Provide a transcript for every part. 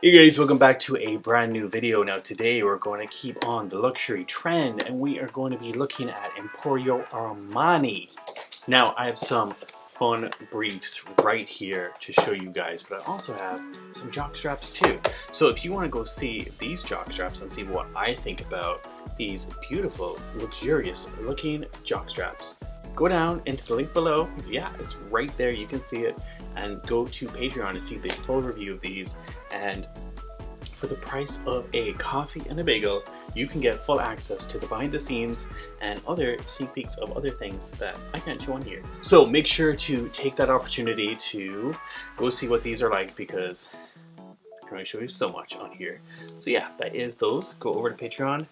Hey guys, welcome back to a brand new video. Now today we're going to keep on the luxury trend and we are going to be looking at Emporio Armani. Now I have some fun briefs right here to show you guys, but I also have some jockstraps too. So if you want to go see these jockstraps and see what I think about these beautiful, luxurious looking jockstraps, go down into the link below. Yeah, it's right there, you can see it, and go to Patreon to see the full review of these. And for the price of a coffee and a bagel, you can get full access to the behind the scenes and other sneak peeks of other things that I can't show on here. So make sure to take that opportunity to go see what these are like, because I can only show you so much on here. So yeah, that is those. Go over to Patreon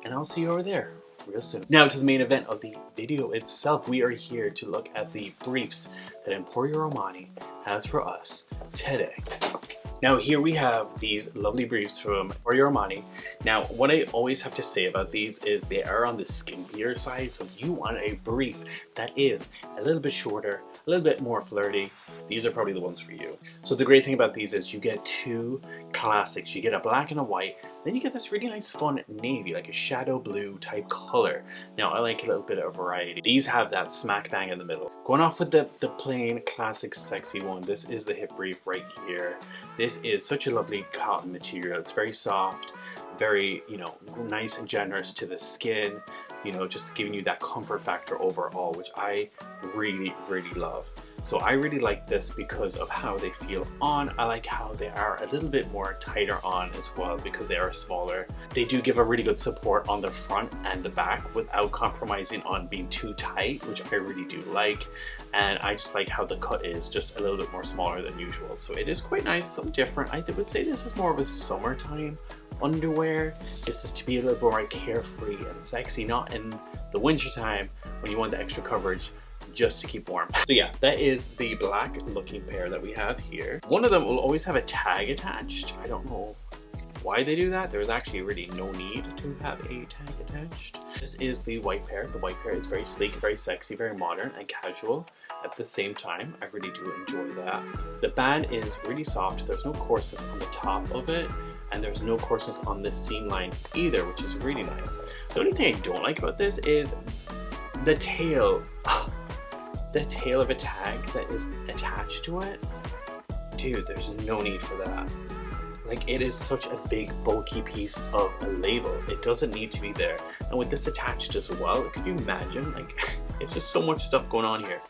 and I'll see you over there real soon. Now to the main event of the video itself. We are here to look at the briefs that Emporio Armani has for us today. Now here we have these lovely briefs from Emporio Armani. Now what I always have to say about these is they are on the skimpier side, so if you want a brief that is a little bit shorter, a little bit more flirty, these are probably the ones for you. So the great thing about these is you get two classics. You get a black and a white, then you get this really nice fun navy, like a shadow blue type color. Now I like a little bit of variety. These have that smack bang in the middle. Going off with the plain classic sexy one, this is the hip brief right here. This is such a lovely cotton material. It's very soft, very, nice and generous to the skin, just giving you that comfort factor overall, which I really, really love. So I really like this because of how they feel on. I like how they are a little bit more tighter on as well because they are smaller. They do give a really good support on the front and the back without compromising on being too tight, which I really do like. And I just like how the cut is just a little bit more smaller than usual. So it is quite nice, something different. I would say this is more of a summertime underwear. This is to be a little more carefree and sexy, not in the winter time when you want the extra coverage just to keep warm. So yeah, that is the black looking pair that we have here. One of them will always have a tag attached. I don't know why they do that. There's actually really no need to have a tag attached. This is the white pair. The white pair is very sleek, very sexy, very modern and casual at the same time. I really do enjoy that. The band is really soft. There's no coarseness on the top of it, and there's no coarseness on this seam line either, which is really nice. The only thing I don't like about this is the tail. The tail of a tag that is attached to it. Dude, there's no need for that. Like, it is such a big bulky piece of a label. It doesn't need to be there. And with this attached as well, could you imagine? Like, it's just so much stuff going on here.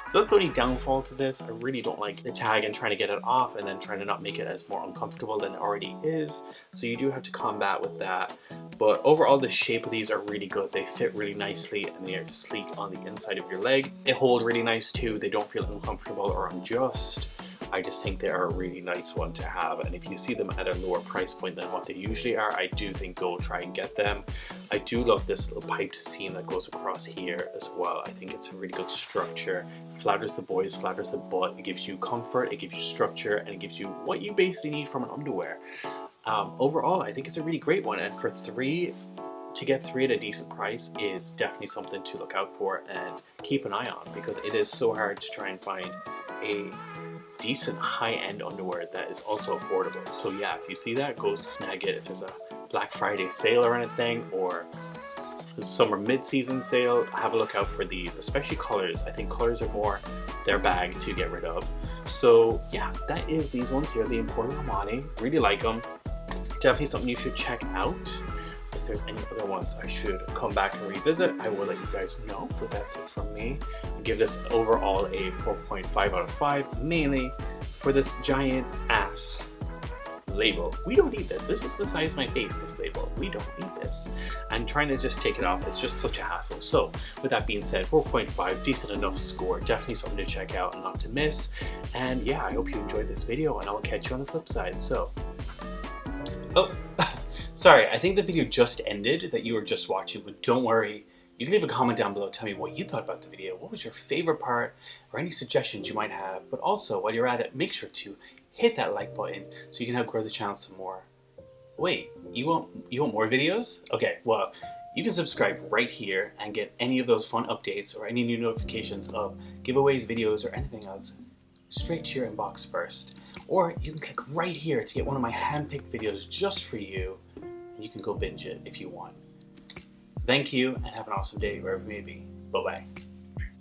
So that's the only downfall to this. I really don't like the tag and trying to get it off and then trying to not make it as more uncomfortable than it already is. So you do have to combat with that. But overall, the shape of these are really good. They fit really nicely and they are sleek on the inside of your leg. They hold really nice too. They don't feel uncomfortable or unjust. I just think they are a really nice one to have, and if you see them at a lower price point than what they usually are, I do think go try and get them. I do love this little piped seam that goes across here as well. I think it's a really good structure. It flatters the boys, flatters the butt. It gives you comfort, it gives you structure, and it gives you what you basically need from an underwear. Overall, I think it's a really great one, and to get three at a decent price is definitely something to look out for and keep an eye on, because it is so hard to try and find a decent high-end underwear that is also affordable. So yeah, if you see that, go snag it. If there's a Black Friday sale or anything, or summer mid-season sale, have a look out for these, especially colors. I think colors are more their bag to get rid of. So yeah, that is these ones here, the Emporio Armani. Really like them. Definitely something you should check out. If there's any other ones I should come back and revisit, I will let you guys know. But that's it from me. I give this overall a 4.5 out of 5, mainly for this giant ass label. We don't need this. This is the size of my face, this label. We don't need this. And trying to just take it off, it's just such a hassle. So with that being said, 4.5, decent enough score. Definitely something to check out and not to miss. And yeah, I hope you enjoyed this video, and I'll catch you on the flip side. So, oh, sorry, I think the video just ended that you were just watching, but don't worry. You can leave a comment down below, tell me what you thought about the video, what was your favorite part, or any suggestions you might have. But also, while you're at it, make sure to hit that like button so you can help grow the channel some more. Wait, you want more videos? Okay, well, you can subscribe right here and get any of those fun updates or any new notifications of giveaways, videos, or anything else straight to your inbox first. or you can click right here to get one of my hand-picked videos just for you, and you can go binge it if you want. So thank you, and have an awesome day wherever you may be. Bye-bye.